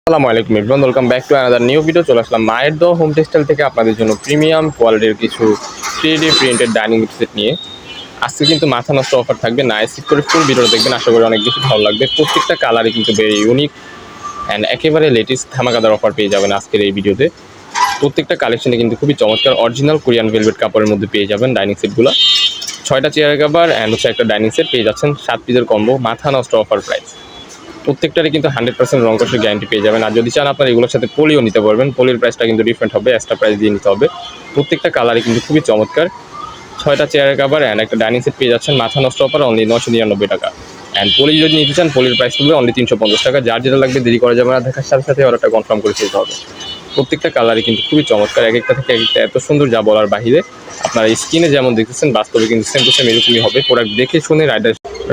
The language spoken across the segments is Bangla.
আসসালামু আলাইকুম everyone, welcome back to another new video. চলে আসলাম মায়ের দোয়া হোম টেক্সটাইল থেকে আপনাদের জন্য প্রিমিয়াম কোয়ালিটির কিছু 3D প্রিন্টেড ডাইনিং সেট নিয়ে। আজকে কিন্তু মাথা নষ্ট অফার থাকবে, না স্কিপ করে ফুল ভিডিও দেখবেন, আশা করি অনেক বেশি ভালো লাগবে। প্রত্যেকটা কালারই কিন্তু ভেরি ইউনিক অ্যান্ড একেবারে লেটেস্ট ধামাকাদার অফার পেয়ে যাবেন আজকের এই ভিডিওতে। প্রত্যেকটা কালেকশনে কিন্তু খুবই চমৎকার অরিজিনাল কোরিয়ান ভেলভেট কাপড়ের মধ্যে পেয়ে যাবেন ডাইনিং সেটগুলো। 6টা চেয়ার কাভার অ্যান্ড একটা ডাইনিং সেট পেয়ে যাচ্ছেন 7 পিসের কম্বো, মাথা নষ্ট অফার প্রাইস। প্রত্যেকটারই কিন্তু 100% রং কষের গ্যারান্টি পেয়ে যাবেন। আর যদি চান আপনারা এগুলোর সাথে পলিও নিতে পারবেন, পলির প্রাইসটা কিন্তু ডিফারেন্ট হবে, এক্সট্রা প্রাইস দিয়ে নিতে হবে। প্রত্যেকটা কালারই কিন্তু খুবই চমৎকার। 6টা চেয়ারের কাভার অ্যান্ড একটা ডাইনিং সেট পেয়ে যাচ্ছেন মাথা নষ্ট অফার অনলি 999 টাকা। অ্যান্ড পলি যদি নিতে চান পলির প্রাইস পড়বে অনলি 350 টাকা। যার যেটা লাগবে দেরি করা যাবে না, দেখার সাথে সাথে অর্ডারটা কনফার্ম করে ফেলতে হবে। প্রত্যেকটা কালারই কিন্তু খুবই চমৎকার, এক একটা থেকে এক একটা এত সুন্দর যা বলার বাহিরে। আপনারা স্ক্রিনে যেমন দেখতেছেন বাস্তবে কিন্তু সেম টু সেম এরকমই হবে। প্রোডাক্ট দেখে শুনে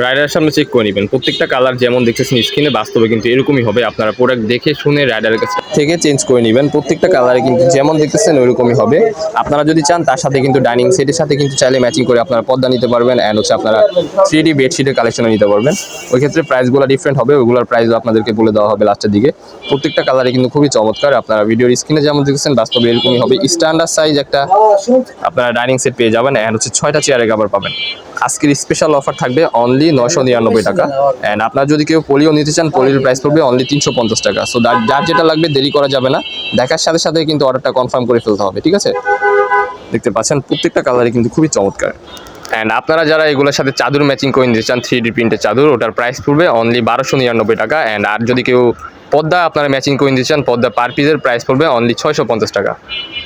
রাইডারের সামনে চেক করে নেবেন। প্রত্যেকটা কালার যেমন দেখতেছেন স্ক্রিনে বাস্তবে কিন্তু এরকমই হবে। আপনারা প্রোডাক্ট দেখে শুনে রাইডারের কাছ থেকে চেঞ্জ করে নেবেন। প্রত্যেকটা কালারে কিন্তু যেমন দেখতেছেন ওইরকমই হবে। আপনারা যদি চান তার সাথে কিন্তু ডাইনিং সেটের সাথে কিন্তু চাইলে ম্যাচিং করে আপনারা পর্দা নিতে পারবেন অ্যান্ড আপনারা 3D বেডশিটের কালেকশনও নিতে পারবেন। ওই ক্ষেত্রে প্রাইসগুলো ডিফারেন্ট হবে, ওইগুলোর প্রাইসও আপনাদেরকে বলে দেওয়া হবে লাস্টের দিকে। প্রত্যেকটা কালারে কিন্তু খুবই চমৎকার। আপনারা ভিডিওর স্ক্রিনে যেমন দেখতেছেন বাস্তবে এরকমই হবে। স্ট্যান্ডার্ড সাইজ একটা আপনারা ডাইনিং সেট পেয়ে যাবেন অ্যান্ড 6টা চেয়ারের কাভার পাবেন। আজকের স্পেশাল অফার থাকবে অনলি 999 টাকা। অ্যান্ড আপনারা যদি কেউ পলিও নিতে চান পলির প্রাইস পড়বে অনলি 350 টাকা। সো যার যেটা লাগবে দেরি করা যাবে না, দেখার সাথে সাথে কিন্তু অর্ডারটা কনফার্ম করে ফেলতে হবে, ঠিক আছে? দেখতে পাচ্ছেন প্রত্যেকটা কালারই কিন্তু খুবই চমৎকার। অ্যান্ড আপনারা যারা এগুলোর সাথে চাদর ম্যাচিং করে নিতে চান 3D প্রিন্টের চাদর, ওটার প্রাইস পড়বে অনলি 1299 টাকা। অ্যান্ড আর যদি কেউ পর্দা আপনারা ম্যাচিং করে নিতে চান পর্দা পার পিসের প্রাইস পড়বে অনলি 650 টাকা।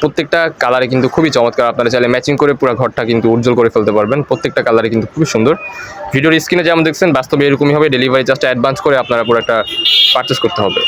প্রত্যেকটা কালারে কিন্তু খুবই চমৎকার। আপনারা চাইলে ম্যাচিং করে পুরো ঘরটা কিন্তু উজ্জ্বল করে ফেলতে পারবেন। প্রত্যেকটা কালারে কিন্তু খুবই সুন্দর। ভিডিওর স্ক্রিনে যেমন দেখছেন বাস্তবে এরকমই হবে। ডেলিভারি চার্জটা অ্যাডভান্স করে আপনারা পুরো একটা পারচেস করতে হবে।